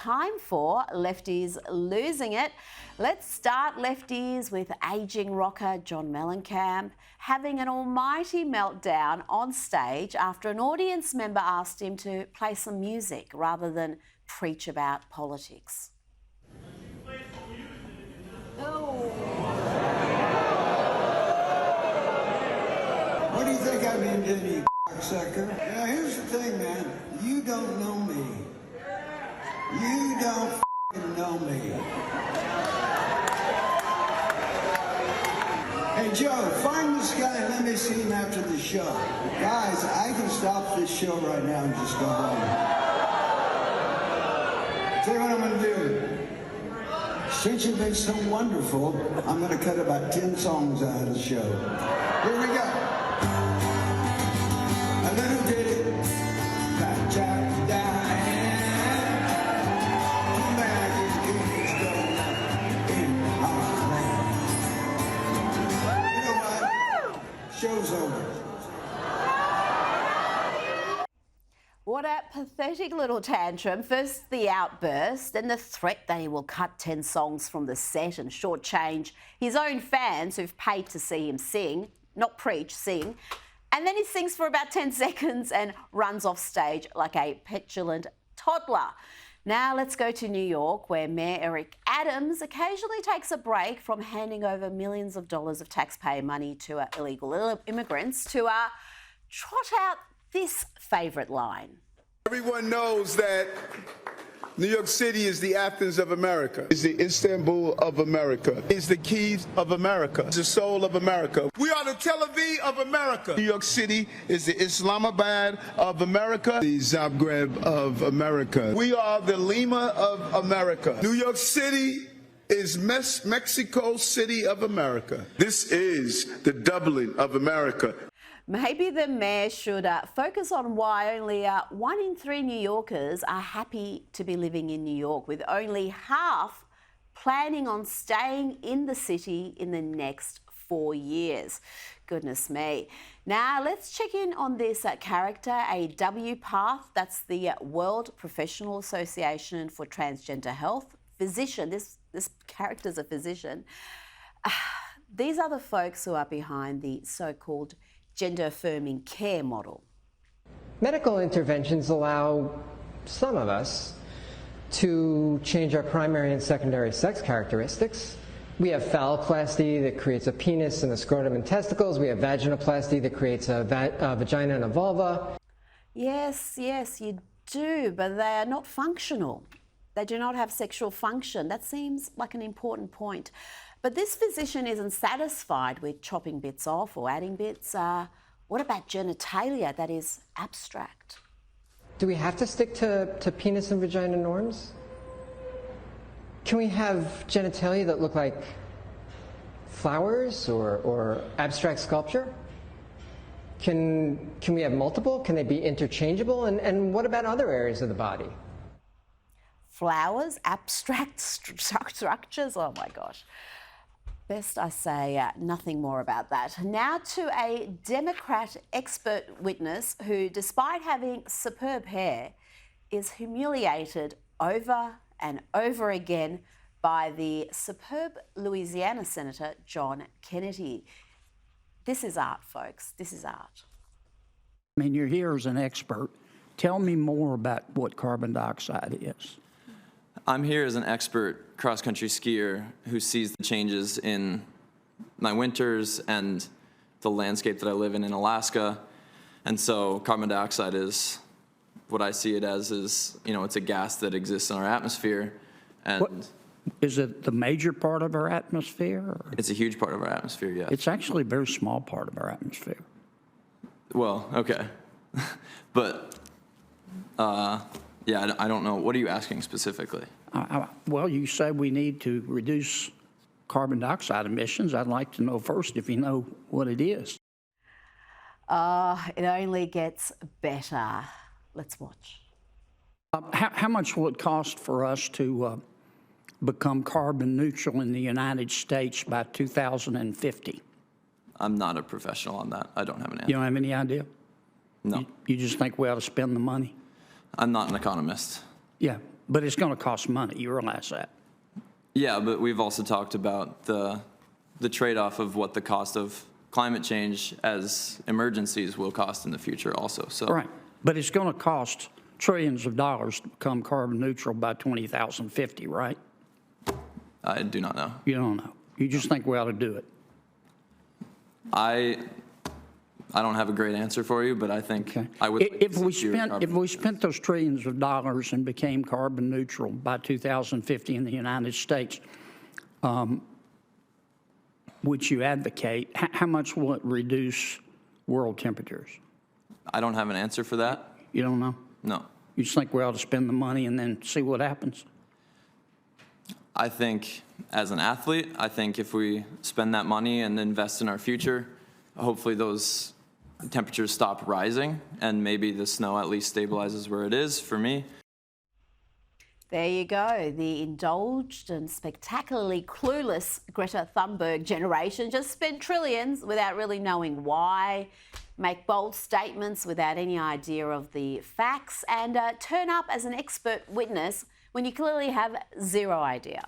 time for Lefties Losing It. Let's start, Lefties, with ageing rocker John Mellencamp having an almighty meltdown on stage after an audience member asked him to play some music rather than preach about politics. What do you think I've been doing, you sucker? Now, here's the thing, man. You don't know me. You don't know me. Hey, Joe, find this guy and let me see him after the show. Guys, I can stop this show right now and just go home. Tell you what I'm going to do. Since you've been so wonderful, I'm going to cut about 10 songs out of the show. Here we go. A little ditty. Show's over. What a pathetic little tantrum. First the outburst, then the threat that he will cut 10 songs from the set and shortchange his own fans who've paid to see him sing, not preach, sing. And then he sings for about 10 seconds and runs off stage like a petulant toddler. Now let's go to New York, where Mayor Eric Adams occasionally takes a break from handing over millions of dollars of taxpayer money to illegal immigrants to trot out this favourite line. Everyone knows that New York City is the Athens of America, is the Istanbul of America, is the keys of America, is the soul of America. We are the Tel Aviv of America. New York City is the Islamabad of America, the Zagreb of America. We are the Lima of America. New York City is Mexico City of America. This is the Dublin of America. Maybe the mayor should focus on why only 1 in 3 New Yorkers are happy to be living in New York, with only half planning on staying in the city in the next 4 years. Goodness me. Now let's check in on this character, a WPATH, that's the World Professional Association for Transgender Health. Physician, this character's a physician. These are the folks who are behind the so-called gender-affirming care model. Medical interventions allow some of us to change our primary and secondary sex characteristics. We have phalloplasty that creates a penis and a scrotum and testicles. We have vaginoplasty that creates a vagina and a vulva. Yes, you do, but they are not functional. They do not have sexual function. That seems like an important point. But this physician isn't satisfied with chopping bits off or adding bits. What about genitalia that is abstract? Do we have to stick to penis and vagina norms? Can we have genitalia that look like flowers or abstract sculpture? Can we have multiple? Can they be interchangeable? And what about other areas of the body? Flowers, abstract structures, oh my gosh. Best I say nothing more about that. Now to a Democrat expert witness who, despite having superb hair, is humiliated over and over again by the superb Louisiana Senator John Kennedy. This is art, folks. This is art. I mean, you're here as an expert. Tell me more about what carbon dioxide is. I'm here as an expert cross-country skier who sees the changes in my winters and the landscape that I live in Alaska. And so carbon dioxide is what I see it as is, it's a gas that exists in our atmosphere. And what, is it the major part of our atmosphere? Or? It's a huge part of our atmosphere, yes. It's actually a very small part of our atmosphere. Well, okay. But, yeah, I don't know. What are you asking specifically? Well, you say we need to reduce carbon dioxide emissions. I'd like to know first if you know what it is. It only gets better. Let's watch. How much will it cost for us to become carbon neutral in the United States by 2050? I'm not a professional on that. I don't have an answer. You don't have any idea? No. You just think we ought to spend the money? I'm not an economist. Yeah. But it's going to cost money. You realize that? Yeah, but we've also talked about the trade-off of what the cost of climate change as emergencies will cost in the future also. So. Right. But it's going to cost trillions of dollars to become carbon neutral by 2050, right? I do not know. You don't know. You just think we ought to do it. I don't have a great answer for you, but I think Okay. I would. If we spent those trillions of dollars and became carbon neutral by 2050 in the United States, which you advocate, how much will it reduce world temperatures? I don't have an answer for that. You don't know? No. You just think we ought to spend the money and then see what happens? I think as an athlete, I think if we spend that money and invest in our future, hopefully those temperatures stop rising and maybe the snow at least stabilizes where it is for me. There you go. The indulged and spectacularly clueless Greta Thunberg generation just spent trillions without really knowing why, make bold statements without any idea of the facts, and turn up as an expert witness when you clearly have zero idea.